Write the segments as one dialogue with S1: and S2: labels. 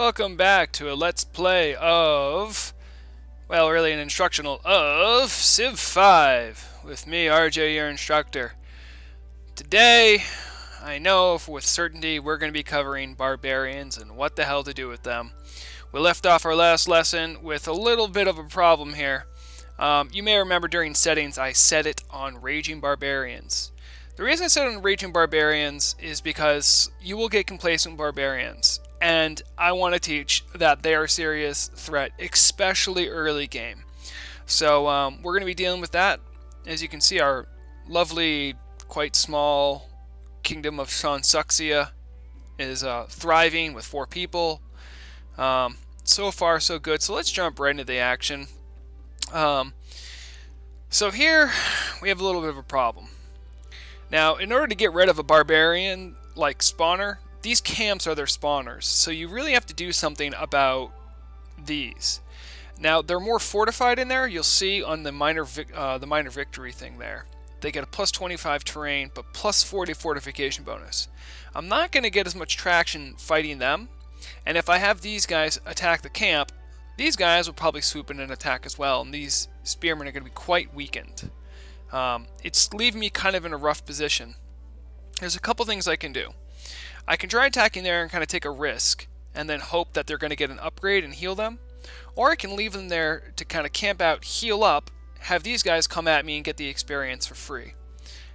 S1: Welcome back to a Let's Play of, well, really an instructional of Civ 5 with me, RJ, your instructor. Today, I know with certainty we're going to be covering Barbarians and what the hell to do with them. We left off our last lesson with a little bit of a problem here. You may remember during settings I set it on Raging Barbarians. The reason I set it on Raging Barbarians is because you will get complacent Barbarians. And I want to teach that they are a serious threat, especially early game. So we're going to be dealing with that. As you can see, our lovely, quite small kingdom of Sansuxia is thriving with 4 people. So far, so good. So let's jump right into the action. So here, we have a little bit of a problem. Now, in order to get rid of a barbarian-like spawner, these camps are their spawners, so you really have to do something about these. Now, they're more fortified in there. You'll see on the minor victory thing there. They get a plus 25 terrain, but plus 40 fortification bonus. I'm not going to get as much traction fighting them, and if I have these guys attack the camp, these guys will probably swoop in and attack as well, and these spearmen are going to be quite weakened. It's leaving me kind of in a rough position. There's a couple things I can do. I can try attacking there and kind of take a risk, and then hope that they're going to get an upgrade and heal them. Or I can leave them there to kind of camp out, heal up, have these guys come at me and get the experience for free.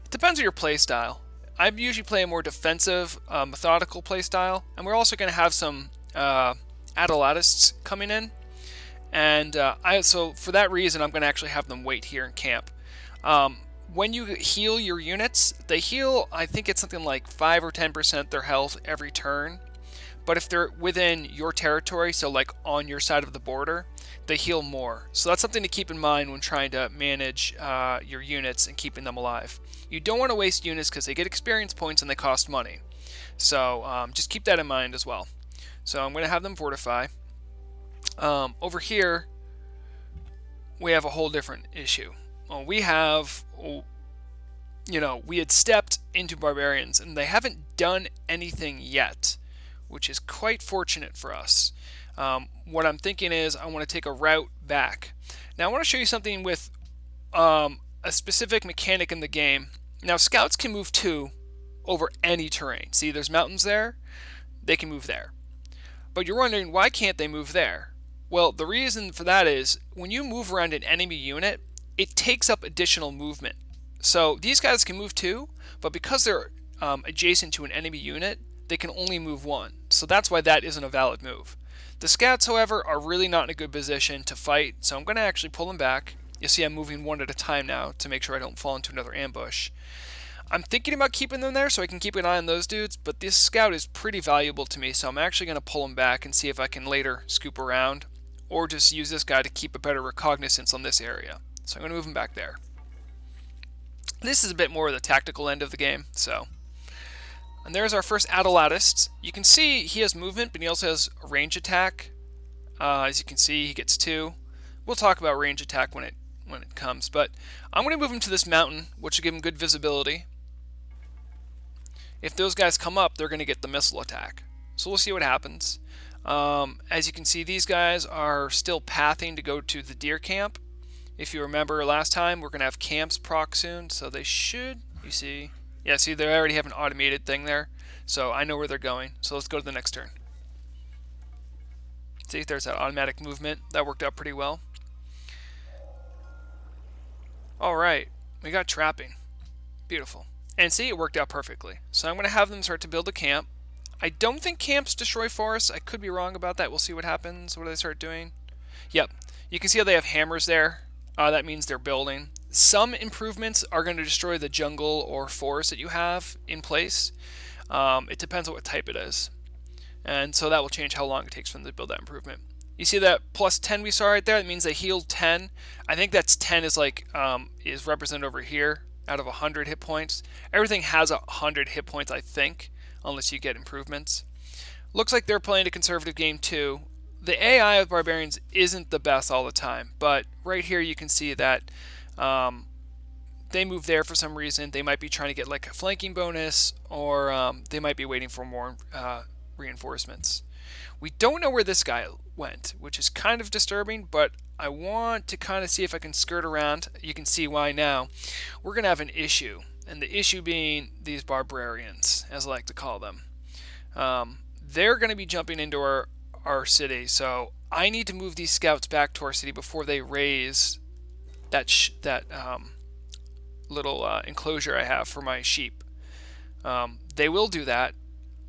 S1: It depends on your playstyle. I usually play a more defensive, methodical playstyle, and we're also going to have some Adolatists coming in. And so for that reason, I'm going to actually have them wait here in camp. When you heal your units, they heal, I think it's something like 5 or 10% their health every turn. But if they're within your territory, so like on your side of the border, they heal more. So that's something to keep in mind when trying to manage your units and keeping them alive. You don't want to waste units because they get experience points and they cost money. So just keep that in mind as well. So I'm going to have them fortify. Over here, we have a whole different issue. We have, we had stepped into Barbarians, and they haven't done anything yet, which is quite fortunate for us. What I'm thinking is I want to take a route back. Now, I want to show you something with a specific mechanic in the game. Now, scouts can move 2 over any terrain. See, there's mountains there. They can move there. But you're wondering, why can't they move there? Well, the reason for that is when you move around an enemy unit, it takes up additional movement. So these guys can move 2, but because they're adjacent to an enemy unit, they can only move 1. So that's why that isn't a valid move. The scouts, however, are really not in a good position to fight, so I'm going to actually pull them back. You'll see I'm moving 1 at a time now to make sure I don't fall into another ambush. I'm thinking about keeping them there so I can keep an eye on those dudes, but this scout is pretty valuable to me, so I'm actually going to pull him back and see if I can later scoop around, or just use this guy to keep a better recognizance on this area. So I'm going to move him back there. This is a bit more of the tactical end of the game. And there's our first Adolatist. You can see he has movement, but he also has a range attack. As you can see, he gets 2. We'll talk about range attack when it comes. But I'm going to move him to this mountain, which will give him good visibility. If those guys come up, they're going to get the missile attack. So we'll see what happens. As you can see, these guys are still pathing to go to the deer camp. If you remember last time, we're going to have camps proc soon, so they should, you see. Yeah, see, they already have an automated thing there, so I know where they're going. So let's go to the next turn. See, there's that automatic movement. That worked out pretty well. Alright, we got trapping. Beautiful. And see, it worked out perfectly. So I'm going to have them start to build a camp. I don't think camps destroy forests. I could be wrong about that. We'll see what happens. What do they start doing? Yep. You can see how they have hammers there. That means they're building. Some improvements are going to destroy the jungle or forest that you have in place. It depends on what type it is. And so that will change how long it takes for them to build that improvement. You see that plus 10 we saw right there? That means they healed 10. I think that's 10 is is represented over here out of 100 hit points. Everything has 100 hit points, I think, unless you get improvements. Looks like they're playing a conservative game too. The AI of Barbarians isn't the best all the time, but right here you can see that they move there for some reason. They might be trying to get like a flanking bonus, or they might be waiting for more reinforcements. We don't know where this guy went, which is kind of disturbing, but I want to kind of see if I can skirt around. You can see why now. We're going to have an issue, and the issue being these barbarians, as I like to call them. They're going to be jumping into our city, so I need to move these scouts back to our city before they raise that little enclosure I have for my sheep. They will do that.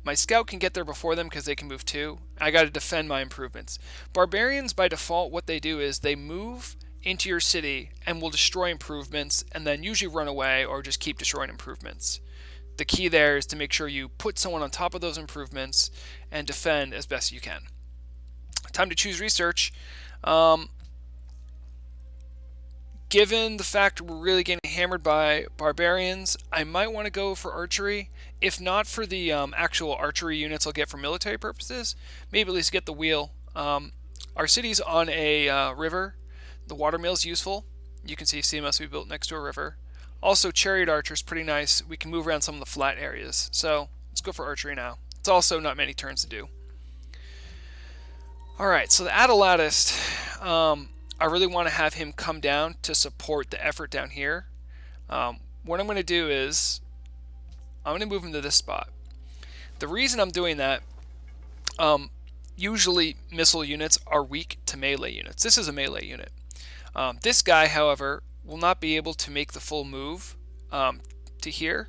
S1: My scout can get there before them because they can move too. I got to defend my improvements. Barbarians, by default, what they do is they move into your city and will destroy improvements and then usually run away or just keep destroying improvements. The key there is to make sure you put someone on top of those improvements and defend as best you can. Time to choose research. Given the fact we're really getting hammered by barbarians, I might want to go for archery. If not for the actual archery units I'll get for military purposes, maybe at least get the wheel. Our city's on a river. The watermill is useful. You can see CMS we built next to a river. Also, chariot archer is pretty nice. We can move around some of the flat areas. So let's go for archery now. It's also not many turns to do. Alright, so the Adelatist, I really want to have him come down to support the effort down here. What I'm going to do is, I'm going to move him to this spot. The reason I'm doing that, usually missile units are weak to melee units. This is a melee unit. This guy, however, will not be able to make the full move to here.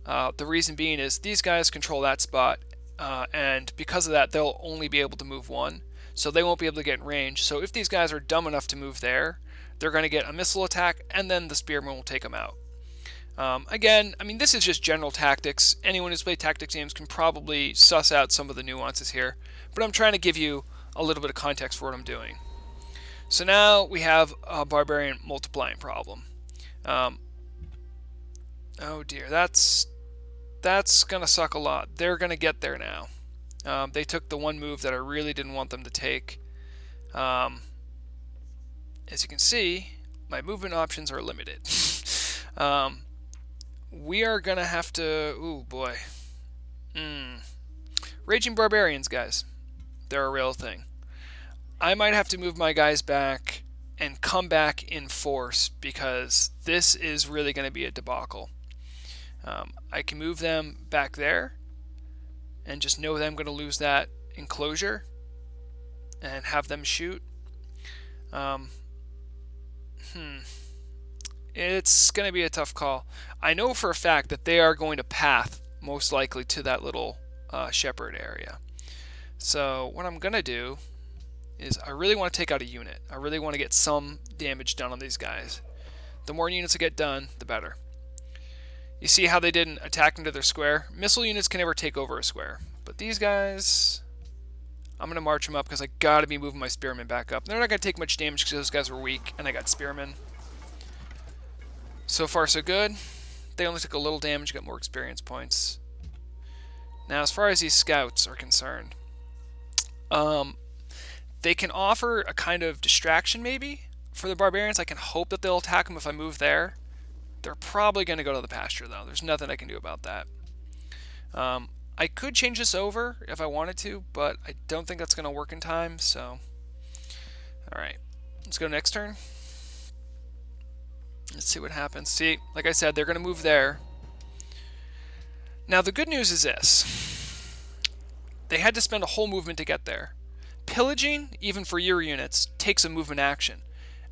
S1: The reason being is these guys control that spot, and because of that, they'll only be able to move one. So they won't be able to get in range. So if these guys are dumb enough to move there, they're going to get a missile attack, and then the spearman will take them out. Again, I mean, this is just general tactics. Anyone who's played tactics games can probably suss out some of the nuances here. But I'm trying to give you a little bit of context for what I'm doing. So now we have a barbarian multiplying problem. Oh dear, that's going to suck a lot. They're going to get there now. They took the one move that I really didn't want them to take. As you can see, my movement options are limited. We are going to have to... Ooh, boy. Raging Barbarians, guys. They're a real thing. I might have to move my guys back and come back in force because this is really going to be a debacle. I can move them back there and just know that I'm going to lose that enclosure and have them shoot. It's going to be a tough call. I know for a fact that they are going to path most likely to that little shepherd area. So what I'm going to do is I really want to take out a unit. I really want to get some damage done on these guys. The more units that get done, the better. You see how they didn't attack into their square? Missile units can never take over a square. But these guys, I'm going to march them up because I got to be moving my spearmen back up. They're not going to take much damage because those guys were weak, and I got spearmen. So far, so good. They only took a little damage, got more experience points. Now, as far as these scouts are concerned, they can offer a kind of distraction, maybe, for the barbarians. I can hope that they'll attack them if I move there. They're probably going to go to the pasture, though. There's nothing I can do about that. I could change this over if I wanted to, but I don't think that's going to work in time, so... Alright, let's go next turn. Let's see what happens. See, like I said, they're going to move there. Now, the good news is this. They had to spend a whole movement to get there. Pillaging, even for your units, takes a movement action.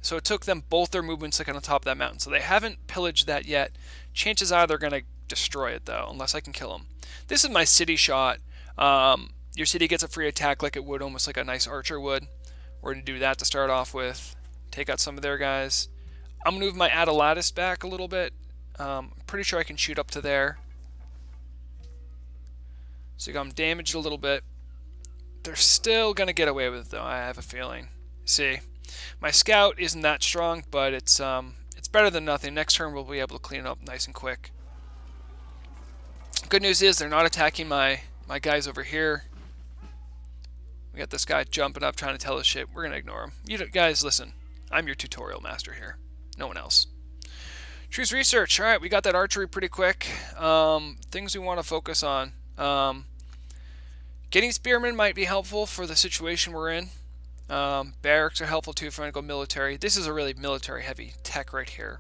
S1: So it took them both their movements to get on top of that mountain. So they haven't pillaged that yet. Chances are they're going to destroy it, though, unless I can kill them. This is my city shot. Your city gets a free attack like it would, almost like a nice archer would. We're going to do that to start off with. Take out some of their guys. I'm going to move my Adelatist back a little bit. Pretty sure I can shoot up to there. So you got them damaged a little bit. They're still going to get away with it, though, I have a feeling. See, my scout isn't that strong, but it's better than nothing. Next turn we'll be able to clean it up nice and quick. Good news is they're not attacking my guys over here. We got this guy jumping up trying to tell us shit. We're going to ignore him. Guys, listen. I'm your tutorial master here. No one else. Choose research. Alright, we got that archery pretty quick. Things we want to focus on. Getting spearmen might be helpful for the situation we're in. Barracks are helpful too if you want to go military. This is a really military heavy tech right here.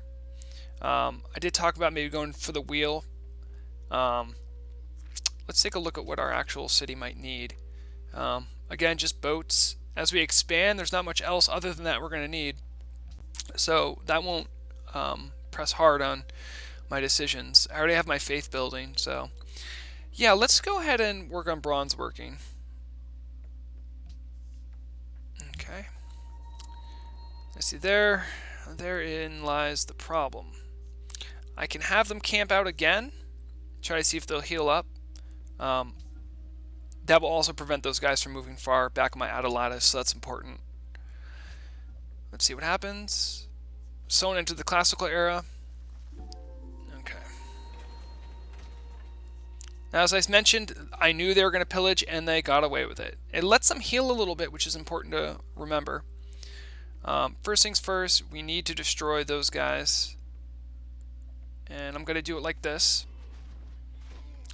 S1: I did talk about maybe going for the wheel. Let's take a look at what our actual city might need. Again, just boats. As we expand, there's not much else other than that we're going to need. So that won't press hard on my decisions. I already have my faith building, so yeah, let's go ahead and work on bronze working. Okay. I see therein lies the problem. I can have them camp out again, try to see if they'll heal up. That will also prevent those guys from moving far back on my outer lattice, so that's important. Let's see what happens. Someone entered the classical era. Okay. Now, as I mentioned, I knew they were going to pillage, and they got away with it. It lets them heal a little bit, which is important to remember. First things first, we need to destroy those guys. And I'm going to do it like this.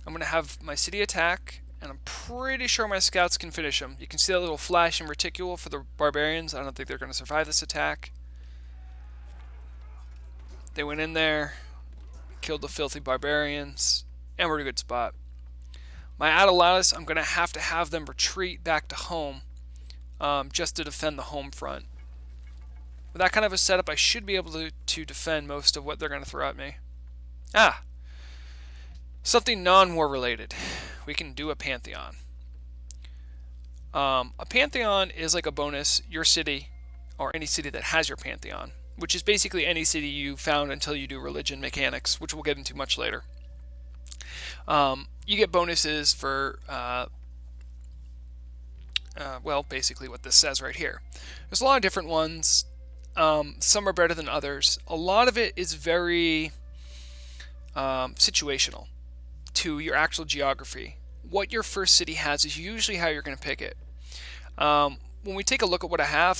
S1: I'm going to have my city attack, and I'm pretty sure my scouts can finish them. You can see that little flash in reticule for the barbarians. I don't think they're going to survive this attack. They went in there, killed the filthy barbarians, and we're in a good spot. My Atalatus, I'm going to have them retreat back to home just to defend the home front. With that kind of a setup, I should be able to defend most of what they're going to throw at me. Something non-war related. We can do a Pantheon. A Pantheon is like a bonus. Your city, or any city that has your Pantheon, which is basically any city you found until you do religion mechanics, which we'll get into much later. You get bonuses for, well, basically what this says right here. There's a lot of different ones. Some are better than others. A lot of it is very situational to your actual geography. What your first city has is usually how you're going to pick it. When we take a look at what I'm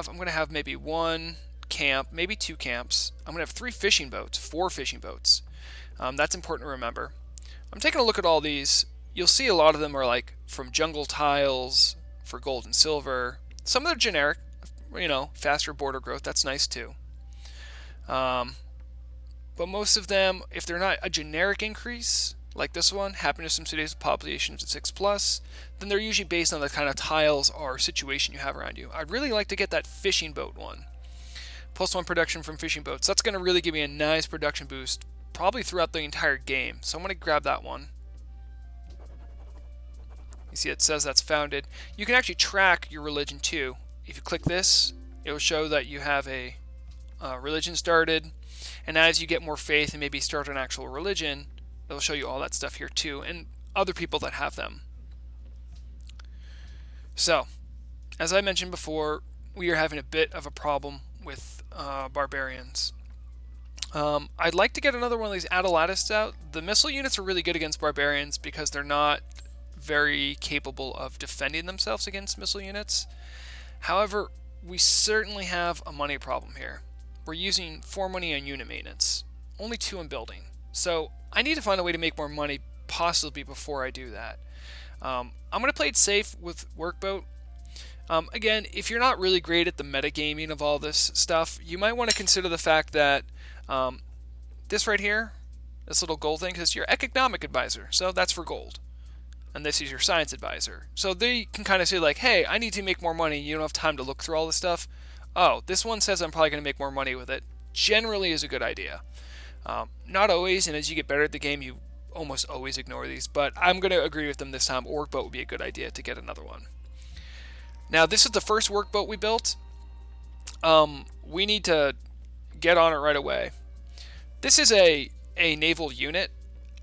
S1: going to have maybe one camp, maybe two camps. I'm going to have 4 fishing boats. That's important to remember. I'm taking a look at all these. You'll see a lot of them are like from jungle tiles for gold and silver. Some of them are generic, faster border growth. That's nice too. But most of them, if they're not a generic increase, like this one, happiness from today's population to 6+, then they're usually based on the kind of tiles or situation you have around you. I'd really like to get that fishing boat one. +1 production from fishing boats. That's going to really give me a nice production boost, probably throughout the entire game. So I'm going to grab that one. You see it says that's founded. You can actually track your religion too. If you click this, it will show that you have a religion started. And as you get more faith and maybe start an actual religion, it'll show you all that stuff here too, and other people that have them. So, as I mentioned before, we are having a bit of a problem with barbarians. I'd like to get another one of these Atalatus out. The missile units are really good against barbarians because they're not very capable of defending themselves against missile units. However, we certainly have a money problem here. We're using 4 money on unit maintenance, only 2 on building. So I need to find a way to make more money possibly before I do that. I'm going to play it safe with workboat. Again, if you're not really great at the metagaming of all this stuff, you might want to consider the fact that this right here, this little gold thing, is your economic advisor. So that's for gold. And this is your science advisor. So they can kind of say like, hey, I need to make more money. You don't have time to look through all this stuff. Oh, this one says I'm probably going to make more money with it. Generally is a good idea. Not always, and as you get better at the game, you almost always ignore these. But I'm going to agree with them this time. Workboat would be a good idea to get another one. Now, this is the first workboat we built. We need to get on it right away. This is a naval unit.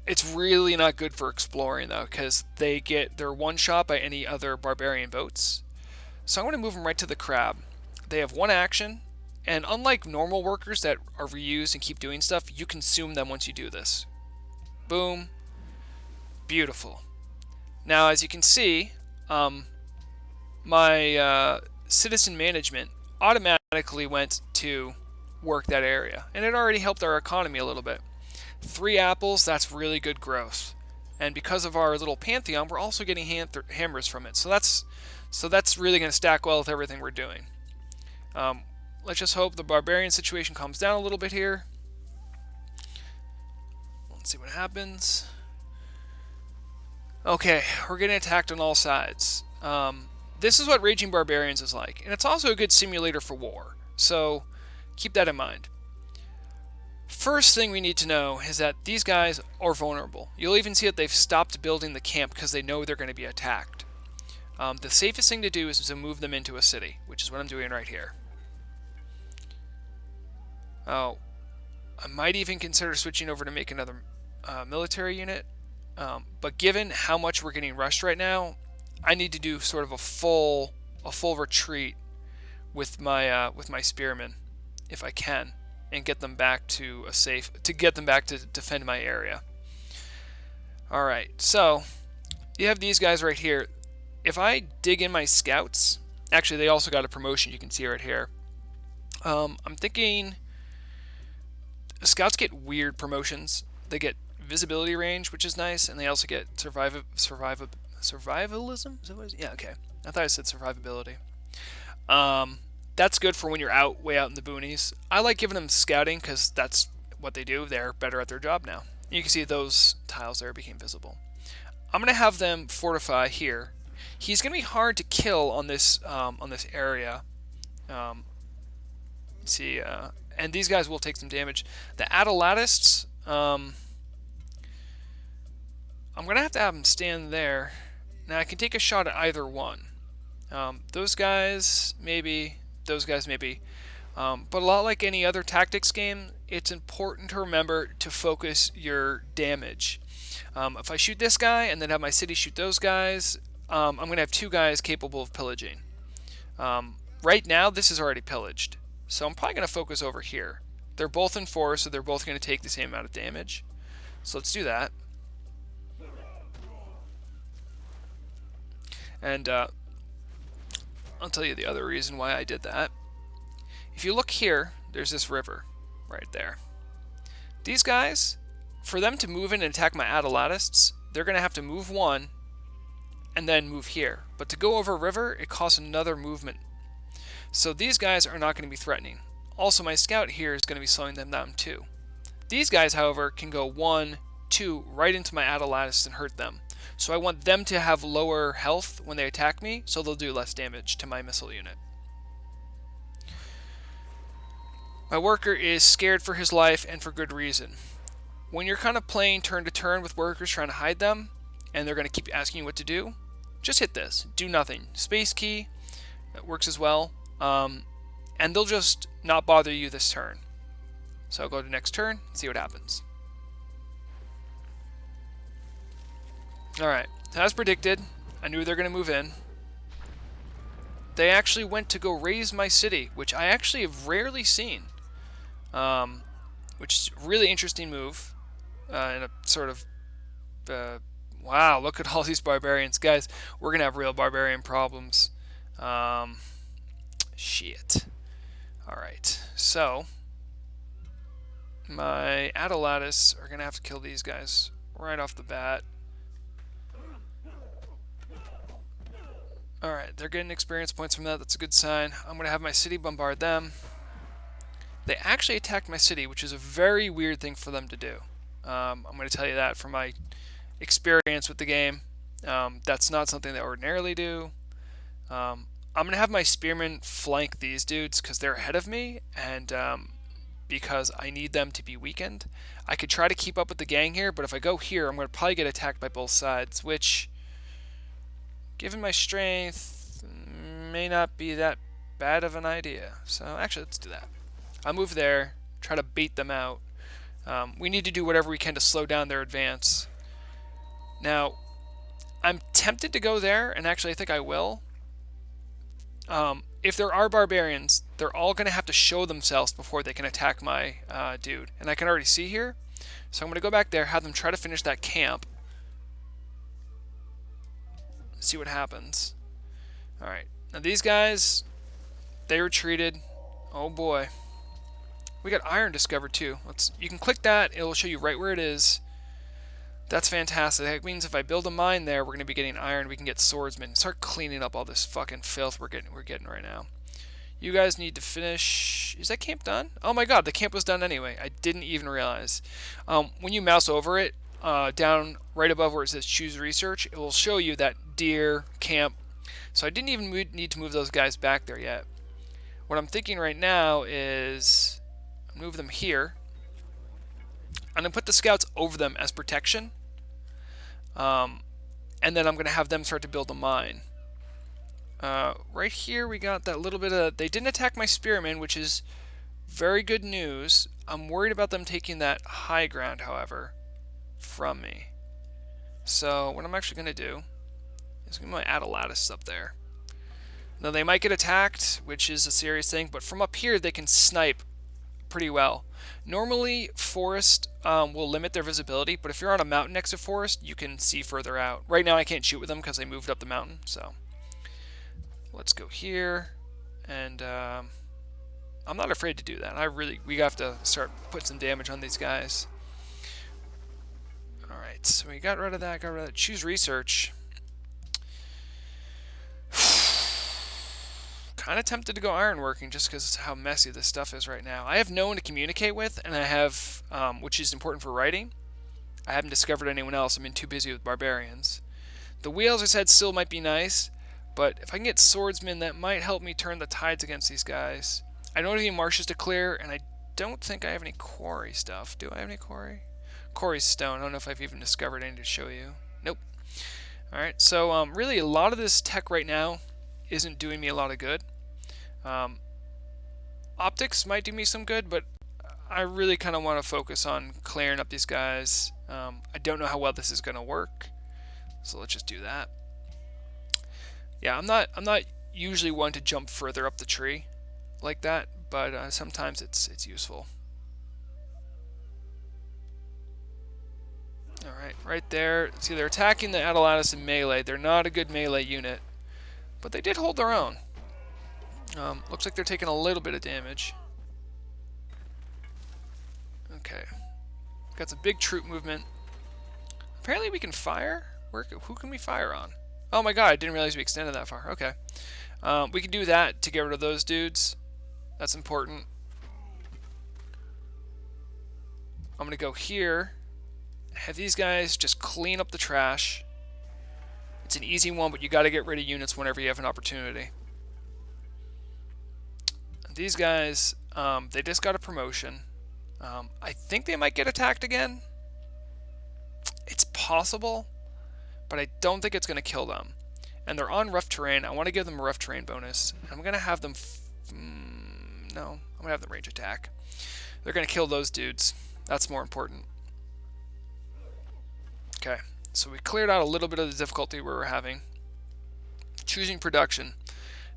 S1: It's really not good for exploring, though, because they're one-shot by any other barbarian boats. So I'm going to move them right to the crab. They have 1 action, and unlike normal workers that are reused and keep doing stuff, you consume them once you do this. Boom. Beautiful. Now, as you can see, my citizen management automatically went to work that area, and it already helped our economy a little bit. 3 apples, that's really good growth. And because of our little pantheon, we're also getting hammers from it. So that's really going to stack well with everything we're doing. Let's just hope the barbarian situation calms down a little bit here. Let's see what happens. Okay, we're getting attacked on all sides. This is what Raging Barbarians is like, and it's also a good simulator for war, so keep that in mind. First thing we need to know is that these guys are vulnerable. You'll even see that they've stopped building the camp because they know they're going to be attacked. The safest thing to do is to move them into a city, which is what I'm doing right here. Oh, I might even consider switching over to make another military unit, but given how much we're getting rushed right now, I need to do sort of a full retreat with my spearmen, if I can, and get them back to defend my area. All right, so you have these guys right here. If I dig in my scouts, actually they also got a promotion. You can see right here. I'm thinking scouts get weird promotions. They get visibility range, which is nice, and they also get survivalism. Is that what it is? Yeah, okay. I thought I said survivability. That's good for when you're way out in the boonies. I like giving them scouting because that's what they do. They're better at their job now. You can see those tiles there became visible. I'm going to have them fortify here. He's going to be hard to kill on this area. See, and these guys will take some damage. The Adelatists, I'm going to have them stand there. Now I can take a shot at either one. Those guys, maybe. Those guys, maybe. But a lot like any other tactics game, it's important to remember to focus your damage. If I shoot this guy and then have my city shoot those guys, I'm going to have two guys capable of pillaging. Right now, this is already pillaged. So I'm probably going to focus over here. They're both in 4, so they're both going to take the same amount of damage. So let's do that. And I'll tell you the other reason why I did that. If you look here, there's this river right there. These guys, for them to move in and attack my Adelatists, they're going to have to move one and then move here. But to go over a river, it costs another movement. So these guys are not going to be threatening. Also, my scout here is going to be slowing them down too. These guys, however, can go 1, 2 right into my Adelatists and hurt them. So I want them to have lower health when they attack me, so they'll do less damage to my missile unit. My worker is scared for his life, and for good reason. When you're kind of playing turn to turn with workers trying to hide them, and they're going to keep asking you what to do, just hit this. Do nothing. Space key, it works as well. And they'll just not bother you this turn. So I'll go to next turn, see what happens. Alright, as predicted, I knew they were going to move in. They actually went to go raise my city, which I actually have rarely seen. Which is a really interesting move. And a sort of... wow, look at all these barbarians. Guys, we're going to have real barbarian problems. Shit. Alright, so... my Adelatists are going to have to kill these guys right off the bat. Alright, they're getting experience points from that. That's a good sign. I'm going to have my city bombard them. They actually attacked my city, which is a very weird thing for them to do. I'm going to tell you that from my experience with the game. That's not something they ordinarily do. I'm going to have my spearmen flank these dudes because they're ahead of me, and because I need them to be weakened. I could try to keep up with the gang here, but if I go here, I'm going to probably get attacked by both sides, which... given my strength, may not be that bad of an idea. So actually, let's do that. I'll move there, try to bait them out. We need to do whatever we can to slow down their advance. Now, I'm tempted to go there, and actually I think I will. If there are barbarians, they're all going to have to show themselves before they can attack my dude. And I can already see here. So I'm going to go back there, have them try to finish that camp. See what happens. Alright. Now these guys, they retreated. Oh boy. We got iron discovered too. You can click that, it'll show you right where it is. That's fantastic. That means if I build a mine there, we're going to be getting iron. We can get swordsmen. Start cleaning up all this fucking filth we're getting right now. You guys need to finish. Is that camp done? Oh my god, the camp was done anyway. I didn't even realize. When you mouse over it, down right above where it says choose research, it will show you that deer camp. So I didn't even need to move those guys back there yet. What I'm thinking right now is move them here. I'm going to put the scouts over them as protection. And then I'm going to have them start to build a mine. Right here we got that little bit of... They didn't attack my spearmen, which is very good news. I'm worried about them taking that high ground, however, from me. So what I'm actually going to do is I'm going to add a lattice up there. Now they might get attacked, which is a serious thing, but from up here they can snipe pretty well. Normally forest will limit their visibility, but if you're on a mountain next to forest, you can see further out. Right now I can't shoot with them because they moved up the mountain, so let's go here, and I'm not afraid to do that. We have to start putting some damage on these guys. Alright, so we got rid of that, Choose research. Kind of tempted to go ironworking just because of how messy this stuff is right now. I have no one to communicate with, and I have, which is important for writing. I haven't discovered anyone else. I've been too busy with barbarians. The wheels, I said, still might be nice, but if I can get swordsmen, that might help me turn the tides against these guys. I don't have any marshes to clear, and I don't think I have any quarry stuff. Do I have any quarry? Quarry stone. I don't know if I've even discovered any to show you. Nope. Alright, so really a lot of this tech right now isn't doing me a lot of good. Optics might do me some good, but I really kind of want to focus on clearing up these guys. I don't know how well this is going to work, so let's just do that. Yeah, I'm not usually one to jump further up the tree like that, but sometimes it's useful. All right, right there. See, they're attacking the Atalatus in melee. They're not a good melee unit, but they did hold their own. Looks like they're taking a little bit of damage. Okay. Got some big troop movement. Apparently we can fire? Who can we fire on? Oh my god, I didn't realize we extended that far. Okay. We can do that to get rid of those dudes. That's important. I'm going to go here. Have these guys just clean up the trash. It's an easy one, but you got to get rid of units whenever you have an opportunity. These guys, they just got a promotion. I think they might get attacked again. It's possible, but I don't think it's going to kill them. And they're on rough terrain. I want to give them a rough terrain bonus. I'm going to have them... no, I'm going to have them range attack. They're going to kill those dudes. That's more important. Okay, so we cleared out a little bit of the difficulty we were having. Choosing production.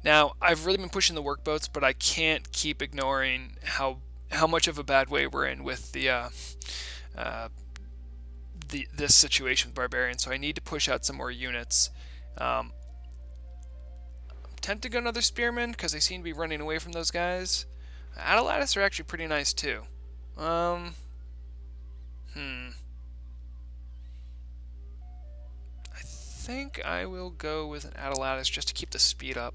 S1: Now, I've really been pushing the workboats, but I can't keep ignoring how much of a bad way we're in with this situation with barbarians. So I need to push out some more units. I'm tempted to go another spearman because they seem to be running away from those guys. Atalatus are actually pretty nice too. I think I will go with an Atalatus just to keep the speed up.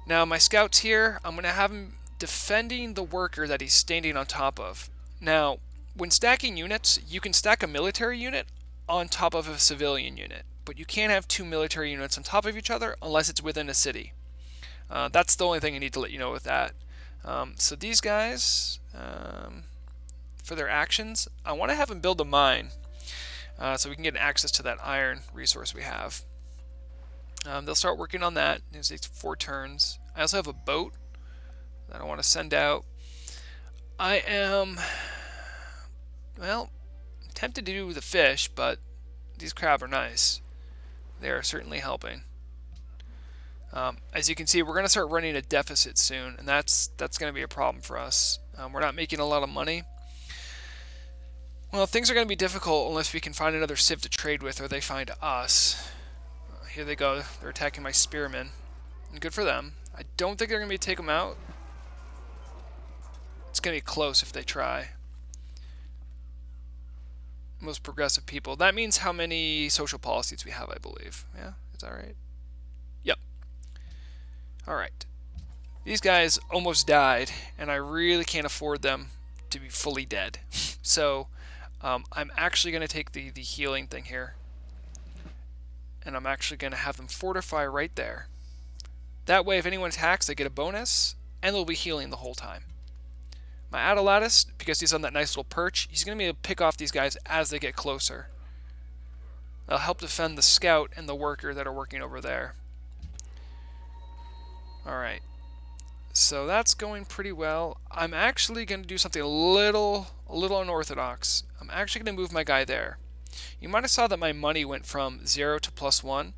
S1: Now my scouts here, I'm going to have him defending the worker that he's standing on top of. Now, when stacking units, you can stack a military unit on top of a civilian unit, but you can't have two military units on top of each other unless it's within a city. That's the only thing I need to let you know with that. So these guys, for their actions, I want to have them build a mine so we can get access to that iron resource we have. They'll start working on that. It takes 4 turns. I also have a boat that I want to send out. I am, well, tempted to do the fish, but these crab are nice. They are certainly helping. As you can see, we're going to start running a deficit soon, and that's going to be a problem for us. We're not making a lot of money. Well, things are going to be difficult unless we can find another civ to trade with, or they find us. Here they go. They're attacking my spearmen. And good for them. I don't think they're going to be able to take them out. It's going to be close if they try. most progressive people. That means how many social policies we have, I believe. Yeah, is that right? Yep. All right. These guys almost died, and I really can't afford them to be fully dead. So I'm actually going to take the healing thing here, and I'm actually going to have them fortify right there. That way, if anyone attacks, they get a bonus, and they'll be healing the whole time. My Adelatist, because he's on that nice little perch, he's going to be able to pick off these guys as they get closer. That'll help defend the scout and the worker that are working over there. Alright. So that's going pretty well. I'm actually going to do something a little unorthodox. I'm actually going to move my guy there. You might have saw that my money went from 0 to +1.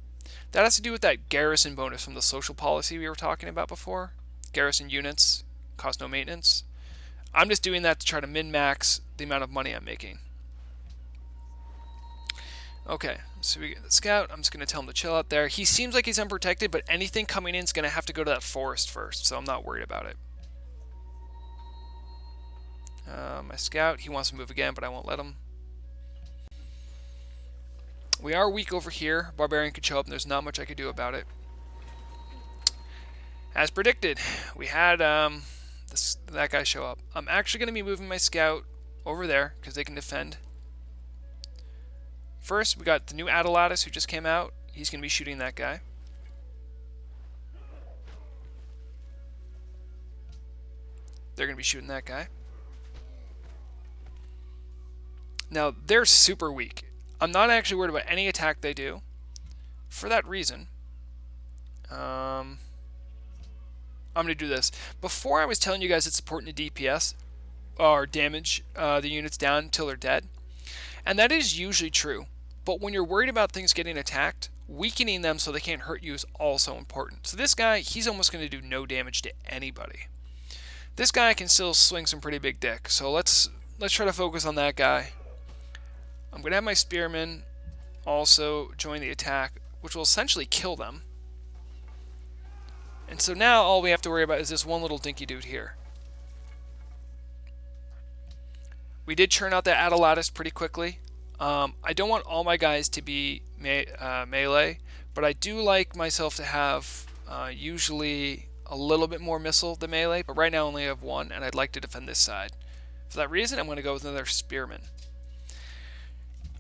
S1: That has to do with that garrison bonus from the social policy we were talking about before. Garrison units cost no maintenance. I'm just doing that to try to min-max the amount of money I'm making. Okay, so we get the scout. I'm just going to tell him to chill out there. He seems like he's unprotected, but anything coming in is going to have to go to that forest first, so I'm not worried about it. My scout, he wants to move again, but I won't let him. We are weak over here. Barbarian could show up, and there's not much I could do about it. As predicted, we had that guy show up. I'm actually going to be moving my scout over there, because they can defend. First, we got the new Adelatus who just came out. He's going to be shooting that guy. They're going to be shooting that guy. Now, they're super weak. I'm not actually worried about any attack they do. For that reason, I'm going to do this. Before I was telling you guys it's important to DPS, or damage the units down until they're dead. And that is usually true. But when you're worried about things getting attacked, weakening them so they can't hurt you is also important. So this guy, he's almost going to do no damage to anybody. This guy can still swing some pretty big dick. So let's try to focus on that guy. I'm going to have my spearmen also join the attack, which will essentially kill them. And so now all we have to worry about is this one little dinky dude here. We did churn out that Adelatus pretty quickly. I don't want all my guys to be melee, but I do like myself to have usually a little bit more missile than melee, but right now I only have one, and I'd like to defend this side. For that reason, I'm going to go with another spearman.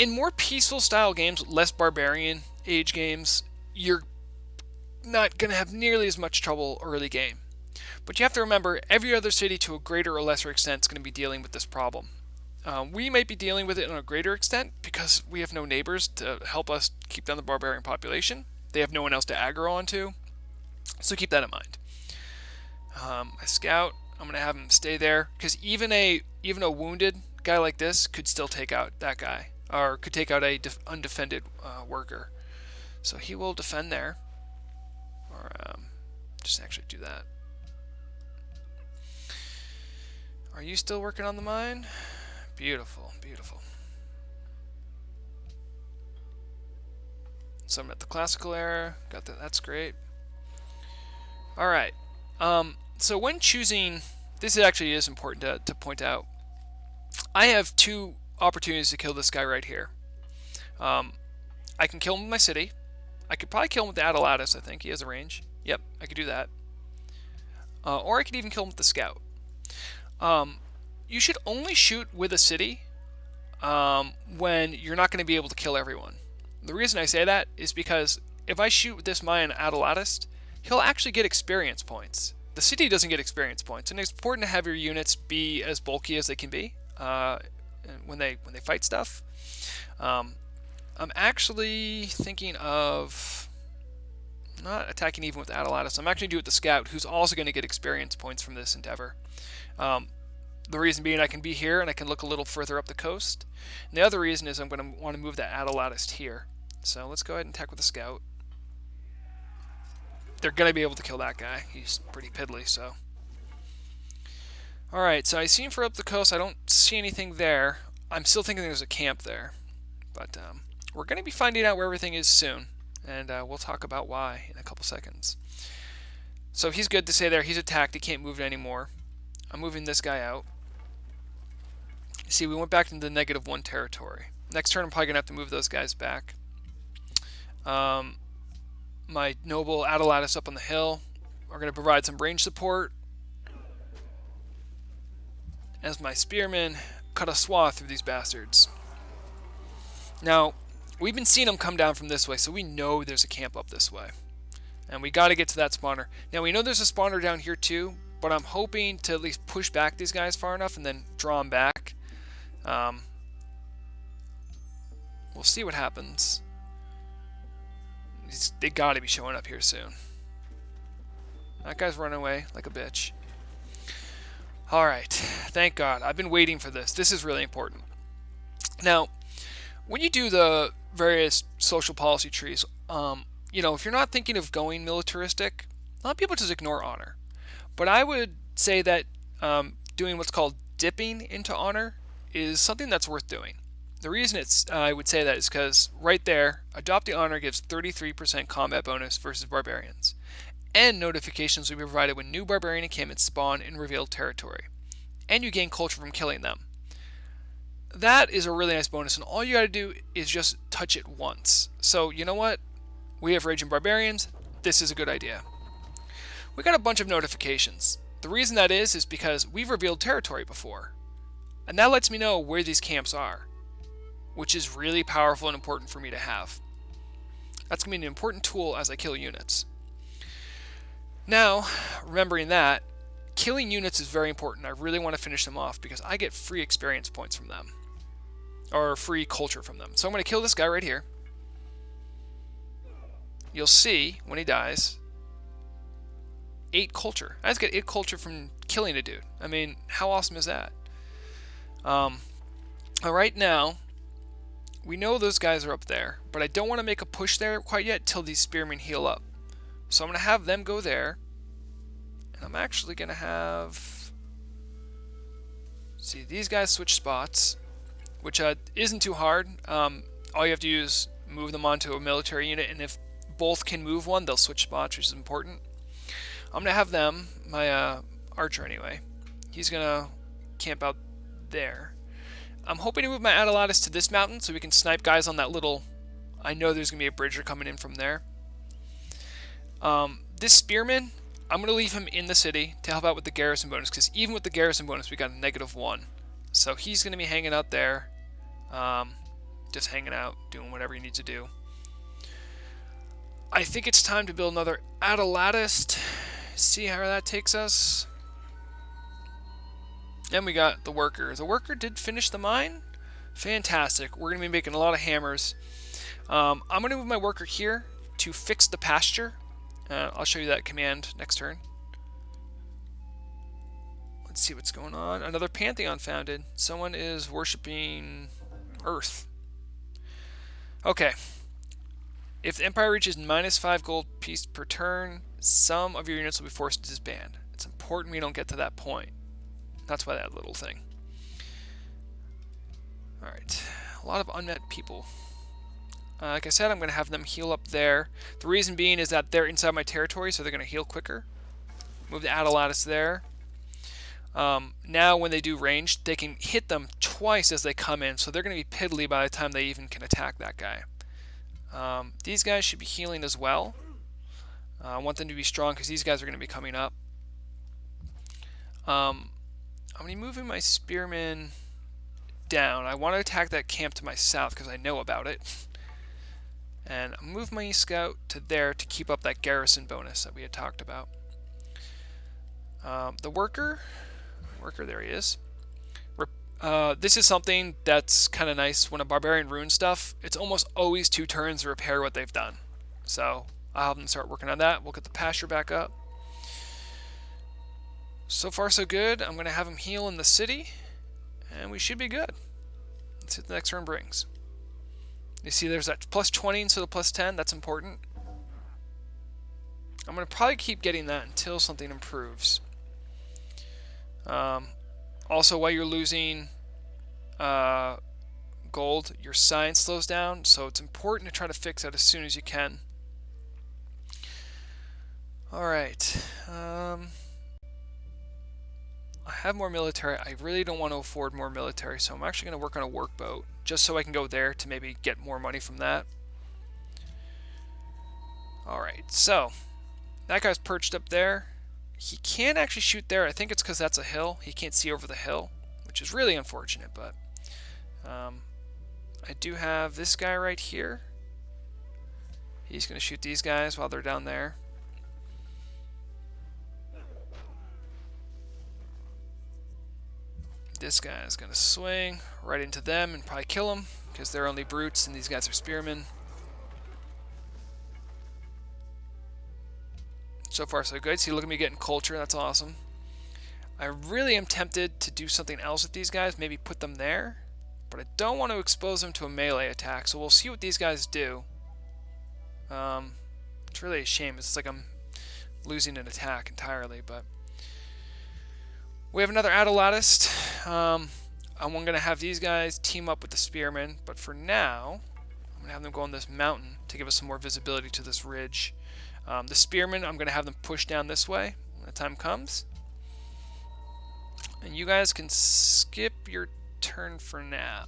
S1: In more peaceful style games, less barbarian age games, you're not going to have nearly as much trouble early game. But you have to remember, every other city to a greater or lesser extent is going to be dealing with this problem. We might be dealing with it on a greater extent because we have no neighbors to help us keep down the barbarian population. They have no one else to aggro onto, so keep that in mind. My scout, I'm going to have him stay there because even a wounded guy like this could still take out that guy, or could take out a undefended worker. So he will defend there, or just actually do that. Are you still working on the mine? Beautiful, beautiful. So I'm at the classical era. Got that. That's great. All right. So when choosing, this actually is important to point out. I have two opportunities to kill this guy right here. I can kill him with my city. I could probably kill him with the Adelatus. I think he has a range. Yep, I could do that. Or I could even kill him with the scout. You should only shoot with a city when you're not going to be able to kill everyone. The reason I say that is because if I shoot with this Mayan Adelatist, he'll actually get experience points. The city doesn't get experience points, and it's important to have your units be as bulky as they can be when they fight stuff. I'm actually thinking of not attacking even with Adelatus. I'm actually doing it with the scout, who's also going to get experience points from this endeavor. The reason being I can be here and I can look a little further up the coast. And the other reason is I'm going to want to move that Adelatist here. So let's go ahead and attack with the scout. They're going to be able to kill that guy. He's pretty piddly, so. Alright, so I see him for up the coast. I don't see anything there. I'm still thinking there's a camp there. But we're going to be finding out where everything is soon. And we'll talk about why in a couple seconds. So he's good to stay there. He's attacked. He can't move anymore. I'm moving this guy out. See, we went back into the -1 territory. Next turn I'm probably going to have to move those guys back. My noble Adelantis up on the hill are going to provide some range support as my spearmen cut a swath through these bastards. Now, we've been seeing them come down from this way, so we know there's a camp up this way. And we got to get to that spawner. Now, we know there's a spawner down here too, but I'm hoping to at least push back these guys far enough and then draw them back. We'll see what happens. They got to be showing up here soon. That guy's running away like a bitch. Alright, thank God. I've been waiting for this. This is really important. Now, when you do the various social policy trees, you know, if you're not thinking of going militaristic, a lot of people just ignore honor. But I would say that doing what's called dipping into honor is something that's worth doing. The reason I would say that is because right there, adopting honor gives 33% combat bonus versus barbarians. And notifications will be provided when new barbarian encampments spawn in revealed territory. And you gain culture from killing them. That is a really nice bonus, and all you gotta do is just touch it once. So, you know what? We have Raging Barbarians. This is a good idea. We got a bunch of notifications. The reason that is because we've revealed territory before. And that lets me know where these camps are, which is really powerful and important for me to have. That's going to be an important tool as I kill units. Now, remembering that, killing units is very important. I really want to finish them off because I get free experience points from them. Or free culture from them. So I'm going to kill this guy right here. You'll see, when he dies, 8 culture. I just get 8 culture from killing a dude. I mean, how awesome is that? Right now, we know those guys are up there, but I don't want to make a push there quite yet till these spearmen heal up. So I'm going to have them go there. And I'm actually going to have... See, these guys switch spots, which isn't too hard. All you have to do is move them onto a military unit, and if both can move one, they'll switch spots, which is important. I'm going to have them, my archer anyway, he's going to camp out there. I'm hoping to move my Adelantis to this mountain so we can snipe guys on that little... I know there's going to be a bridger coming in from there. This spearman, I'm going to leave him in the city to help out with the garrison bonus, because even with the garrison bonus, we got a -1. So he's going to be hanging out there, just hanging out, doing whatever he needs to do. I think it's time to build another Adelantis. See how that takes us. And we got the worker. The worker did finish the mine. Fantastic. We're going to be making a lot of hammers. I'm going to move my worker here to fix the pasture. I'll show you that command next turn. Let's see what's going on. Another Pantheon founded. Someone is worshipping Earth. Okay. If the Empire reaches -5 gold piece per turn, some of your units will be forced to disband. It's important we don't get to that point. That's why that little thing. Alright. A lot of unmet people. Like I said, I'm going to have them heal up there. The reason being is that they're inside my territory, so they're going to heal quicker. Move the Adelantis there. Now when they do ranged, they can hit them twice as they come in, so they're going to be piddly by the time they even can attack that guy. These guys should be healing as well. I want them to be strong because these guys are going to be coming up. I'm going to be moving my spearmen down. I want to attack that camp to my south because I know about it. And I'll move my scout to there to keep up that garrison bonus that we had talked about. The worker, there he is. This is something that's kind of nice. When a barbarian ruins stuff, it's almost always 2 turns to repair what they've done. So I'll have them start working on that. We'll get the pasture back up. So far so good. I'm going to have them heal in the city, and we should be good. Let's see what the next turn brings. You see there's that +20 instead of +10. That's important. I'm going to probably keep getting that until something improves. Also, while you're losing gold, your science slows down, so it's important to try to fix that as soon as you can. Alright. I have more military. I really don't want to afford more military, so I'm actually going to work on a workboat just so I can go there to maybe get more money from that. Alright, so that guy's perched up there. He can't actually shoot there. I think it's because that's a hill. He can't see over the hill, which is really unfortunate, but I do have this guy right here. He's going to shoot these guys while they're down there. This guy is going to swing right into them and probably kill them because they're only brutes and these guys are spearmen. So far so good. See, look at me getting culture. That's awesome. I really am tempted to do something else with these guys. Maybe put them there. But I don't want to expose them to a melee attack. So we'll see what these guys do. It's really a shame. It's like I'm losing an attack entirely. But we have another Adelatist. I'm going to have these guys team up with the spearmen. But for now, I'm going to have them go on this mountain to give us some more visibility to this ridge. The spearmen, I'm going to have them push down this way when the time comes. And you guys can skip your turn for now.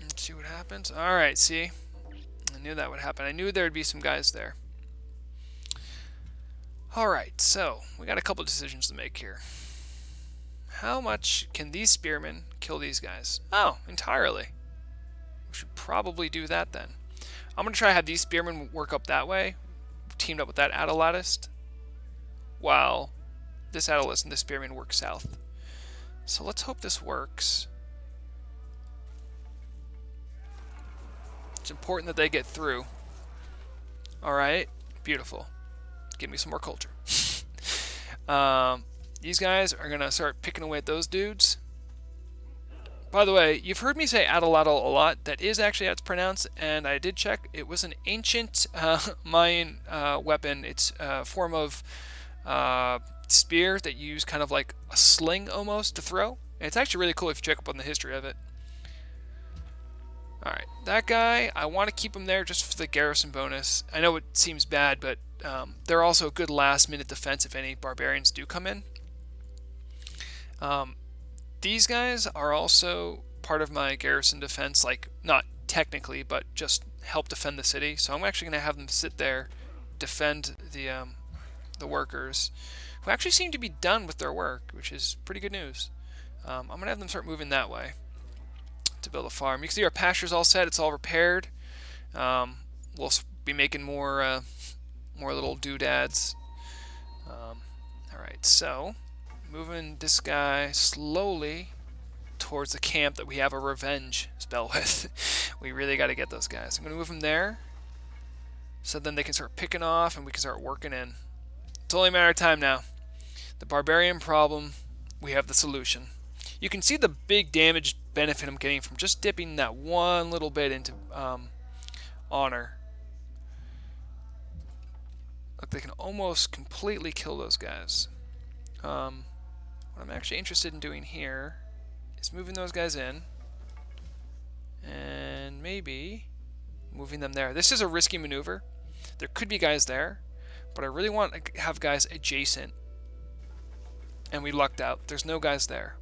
S1: Let's see what happens. Alright, see? I knew that would happen. I knew there would be some guys there. Alright, so we got a couple decisions to make here. How much can these spearmen kill these guys? Oh, entirely. We should probably do that then. I'm going to try to have these spearmen work up that way, teamed up with that Adelatist, while this Adelatist and this spearman work south. So let's hope this works. It's important that they get through. Alright, beautiful. Give me some more culture. These guys are going to start picking away at those dudes. By the way, you've heard me say Adelatl a lot. That is actually how it's pronounced, and I did check. It was an ancient Mayan weapon. It's a form of spear that you use kind of like a sling almost to throw. And it's actually really cool if you check up on the history of it. Alright, that guy, I want to keep him there just for the garrison bonus. I know it seems bad, but they're also a good last-minute defense if any barbarians do come in. These guys are also part of my garrison defense, like, not technically, but just help defend the city. So I'm actually going to have them sit there, defend the workers, who actually seem to be done with their work, which is pretty good news. I'm going to have them start moving that way to build a farm. You can see our pasture's all set, it's all repaired. We'll be making more little doodads. Alright, so moving this guy slowly towards the camp that we have a revenge spell with. We really got to get those guys. I'm going to move them there so then they can start picking off and we can start working in. It's only a matter of time now. The barbarian problem, we have the solution. You can see the big damage benefit I'm getting from just dipping that one little bit into honor. Look, they can almost completely kill those guys. What I'm actually interested in doing here is moving those guys in and maybe moving them there. This is a risky maneuver. There could be guys there, but I really want to have guys adjacent, and we lucked out. There's no guys there.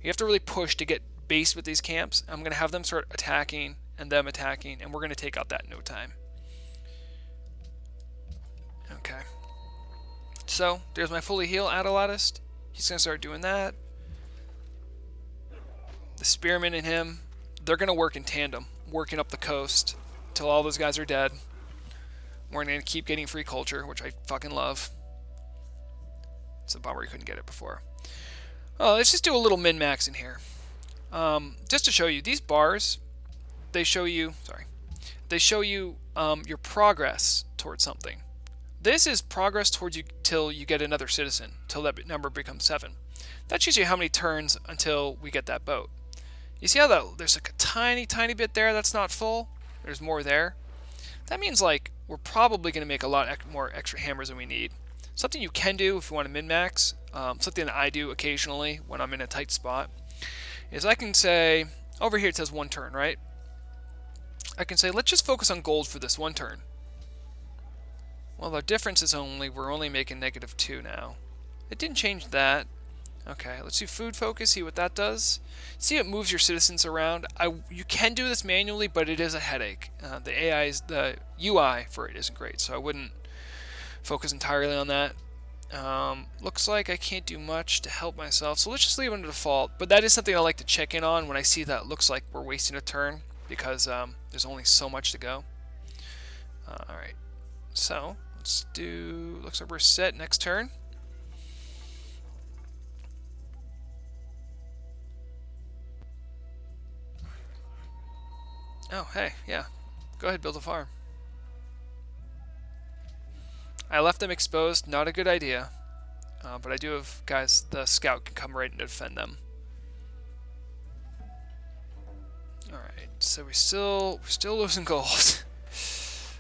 S1: You have to really push to get base with these camps. I'm going to have them start attacking and them attacking, and we're going to take out that in no time. Okay. So, there's my fully heal Adelatist. He's going to start doing that. The spearmen and him, they're going to work in tandem, working up the coast until all those guys are dead. We're going to keep getting free culture, which I fucking love. It's a bummer you couldn't get it before. Oh, let's just do a little min-max in here. Just to show you, these bars, they show you your progress towards something. This is progress towards you till you get another citizen, till that number becomes 7. That shows you how many turns until we get that boat. You see how there's like a tiny bit there that's not full? There's more there. That means like we're probably going to make a lot more extra hammers than we need. Something you can do if you want to min-max, something that I do occasionally when I'm in a tight spot, is I can say, over here it says 1 turn, right? I can say, let's just focus on gold for this one turn. Well, the difference is we're only making -2 now. It didn't change that. Okay, let's do food focus, see what that does. See, it moves your citizens around. You can do this manually, but it is a headache. The UI for it isn't great, so I wouldn't focus entirely on that. Looks like I can't do much to help myself, so let's just leave it on default. But that is something I like to check in on when I see that it looks like we're wasting a turn, because there's only so much to go. Alright, so let's do, looks like we're set next turn. Oh, hey, yeah. Go ahead, build a farm. I left them exposed, not a good idea. But I do have guys, the scout can come right in to defend them. Alright, so we're still losing gold.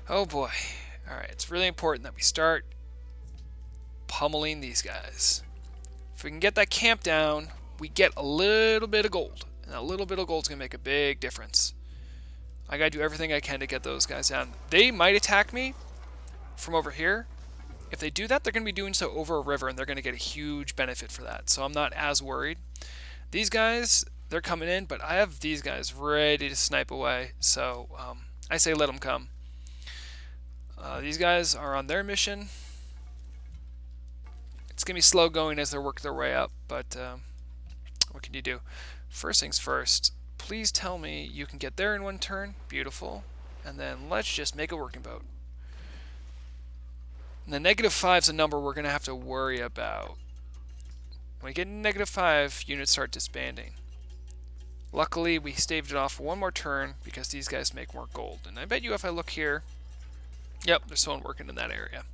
S1: Oh boy. Alright, it's really important that we start pummeling these guys. If we can get that camp down, we get a little bit of gold. And a little bit of gold is going to make a big difference. I gotta do everything I can to get those guys down. They might attack me from over here. If they do that, they're going to be doing so over a river, and they're going to get a huge benefit for that. So I'm not as worried. These guys, they're coming in, but I have these guys ready to snipe away. So I say let them come. These guys are on their mission. It's going to be slow going as they work their way up, but what can you do? First things first. Please tell me you can get there in one turn. Beautiful. And then let's just make a working boat. And the -5 is a number we're going to have to worry about. When we get -5, units start disbanding. Luckily, we staved it off for one more turn because these guys make more gold. And I bet you if I look here, yep, there's someone working in that area.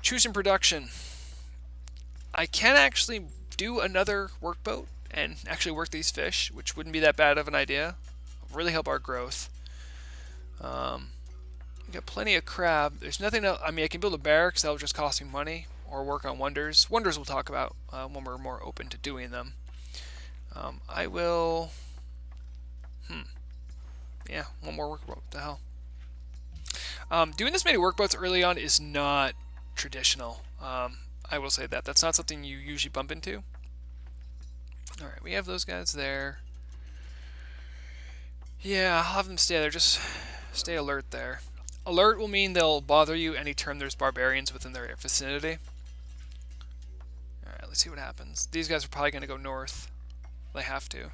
S1: Choosing production. I can actually do another workboat and actually work these fish, which wouldn't be that bad of an idea. It'll really help our growth. We got plenty of crab. There's nothing else. I mean, I can build a barracks. That'll just cost me money, or work on wonders. Wonders we'll talk about when we're more open to doing them. I will. Yeah, one more workboat. What the hell? Doing this many workboats early on is not traditional. I will say that. That's not something you usually bump into. Alright, we have those guys there. Yeah, I'll have them stay there. Just stay alert there. Alert will mean they'll bother you anytime there's barbarians within their vicinity. Alright, let's see what happens. These guys are probably going to go north. They have to.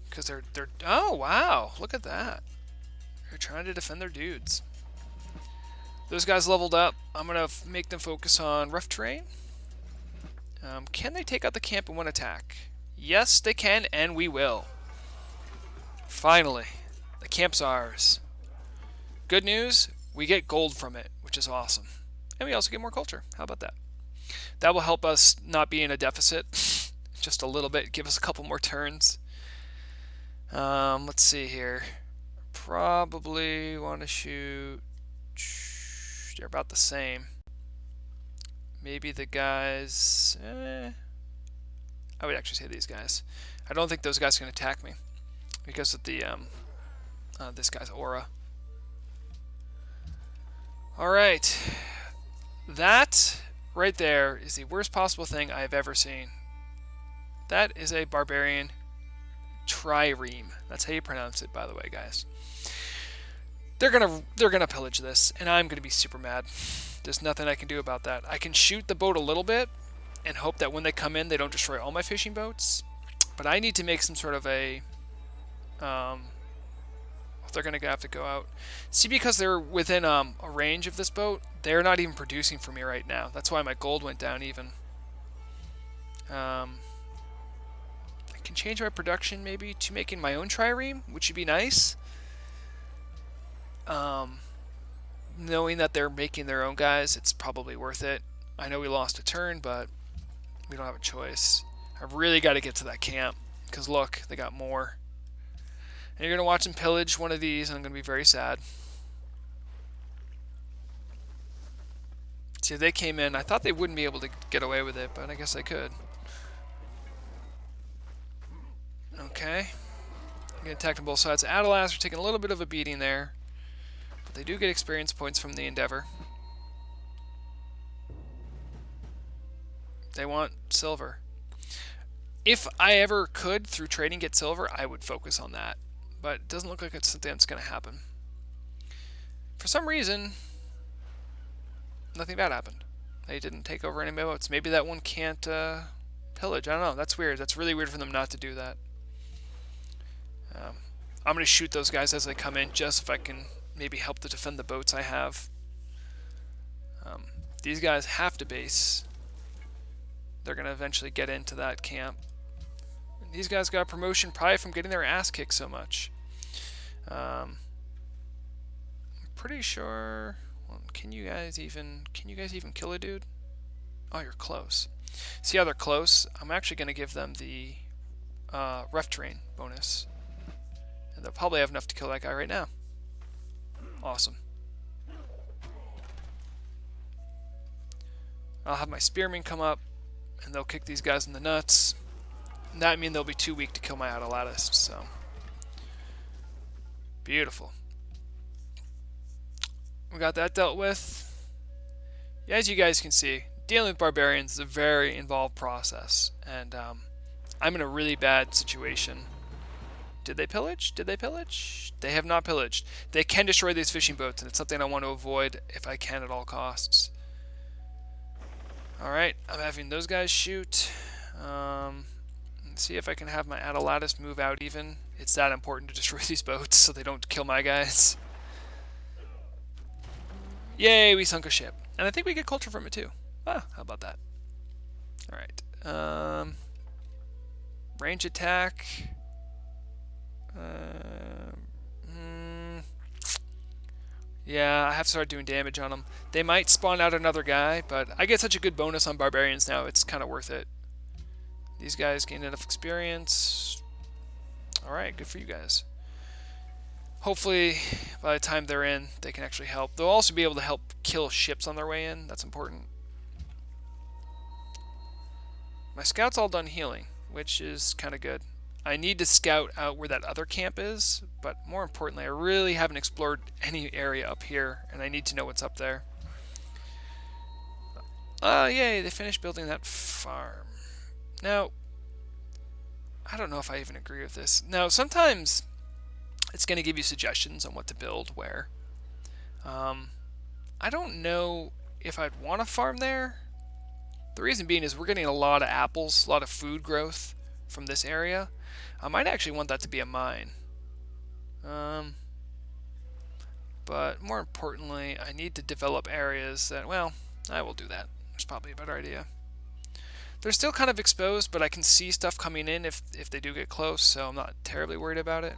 S1: Because they're... Oh, wow! Look at that. They're trying to defend their dudes. Those guys leveled up. I'm going to make them focus on rough terrain. Can they take out the camp in one attack? Yes, they can, and we will. Finally, the camp's ours. Good news, we get gold from it, which is awesome. And we also get more culture. How about that? That will help us not be in a deficit just a little bit, give us a couple more turns. Let's see here. Probably want to shoot... They're about the same. Maybe the guys... I would actually say these guys. I don't think those guys can attack me because of the this guy's aura. Alright. That right there is the worst possible thing I have ever seen. That is a barbarian trireme. That's how you pronounce it, by the way, guys. They're gonna pillage this, and I'm gonna be super mad. There's nothing I can do about that. I can shoot the boat a little bit and hope that when they come in, they don't destroy all my fishing boats. But I need to make some sort of a... they're going to have to go out. See, because they're within a range of this boat, they're not even producing for me right now. That's why my gold went down even. I can change my production maybe to making my own trireme, which would be nice. Knowing that they're making their own guys, it's probably worth it. I know we lost a turn, but we don't have a choice. I really got to get to that camp, because look, they got more. And you're going to watch them pillage one of these, and I'm going to be very sad. See, they came in. I thought they wouldn't be able to get away with it, but I guess they could. Okay. Getting attacked on both sides. Adelas are taking a little bit of a beating there, but they do get experience points from the Endeavor. They want silver. If I ever could, through trading, get silver, I would focus on that. But it doesn't look like it's something that's going to happen. For some reason, nothing bad happened. They didn't take over any boats. Maybe that one can't pillage. I don't know. That's weird. That's really weird for them not to do that. I'm going to shoot those guys as they come in, just if I can maybe help to defend the boats I have. These guys have to base. They're going to eventually get into that camp. And these guys got a promotion probably from getting their ass kicked so much. I'm pretty sure... Well, can you guys even kill a dude? Oh, you're close. See how they're close? I'm actually going to give them the ref terrain bonus. And they'll probably have enough to kill that guy right now. Awesome. I'll have my spearmen come up, and they'll kick these guys in the nuts. And that means they'll be too weak to kill my Adelatist, so... Beautiful. We got that dealt with. As you guys can see, dealing with Barbarians is a very involved process, and I'm in a really bad situation. Did they pillage? Did they pillage? They have not pillaged. They can destroy these fishing boats, and it's something I want to avoid if I can at all costs. Alright, I'm having those guys shoot. Let's see if I can have my Adelatist move out even. It's that important to destroy these boats so they don't kill my guys. Yay, we sunk a ship. And I think we get culture from it too. Ah, how about that? Alright. Range attack. Yeah, I have to start doing damage on them. They might spawn out another guy, but I get such a good bonus on Barbarians now, it's kind of worth it. These guys gain enough experience. Alright, good for you guys. Hopefully, by the time they're in, they can actually help. They'll also be able to help kill ships on their way in. That's important. My scout's all done healing, which is kind of good. I need to scout out where that other camp is, but more importantly, I really haven't explored any area up here, and I need to know what's up there. Yay, they finished building that farm. Now, I don't know if I even agree with this. Now, sometimes it's going to give you suggestions on what to build where. I don't know if I'd want to farm there. The reason being is we're getting a lot of apples, a lot of food growth from this area. I might actually want that to be a mine. But more importantly, I need to develop areas that, well, I will do that. It's probably a better idea. They're still kind of exposed, but I can see stuff coming in if they do get close, so I'm not terribly worried about it.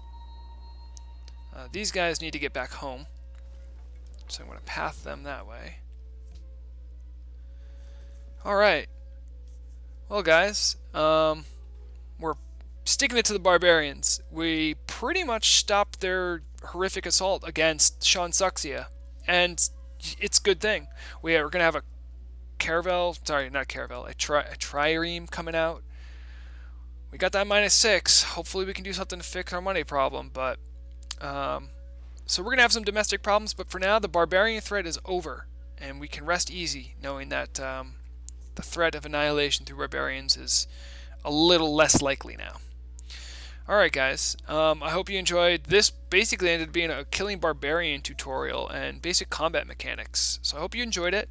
S1: These guys need to get back home, so I'm going to path them that way. Alright. Well, guys, we're sticking it to the Barbarians. We pretty much stopped their horrific assault against Sean Suxia, and it's a good thing. We're going to have a caravel, sorry, not caravel, a trireme coming out. We got that -6. Hopefully we can do something to fix our money problem, but so we're going to have some domestic problems, but for now the Barbarian threat is over, and we can rest easy knowing that the threat of annihilation through Barbarians is a little less likely now. Alright guys, I hope you enjoyed. This basically ended up being a killing Barbarian tutorial and basic combat mechanics, so I hope you enjoyed it.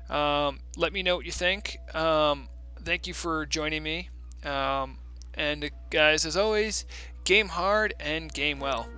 S1: Let me know what you think. Thank you for joining me, and guys, as always, game hard and game well.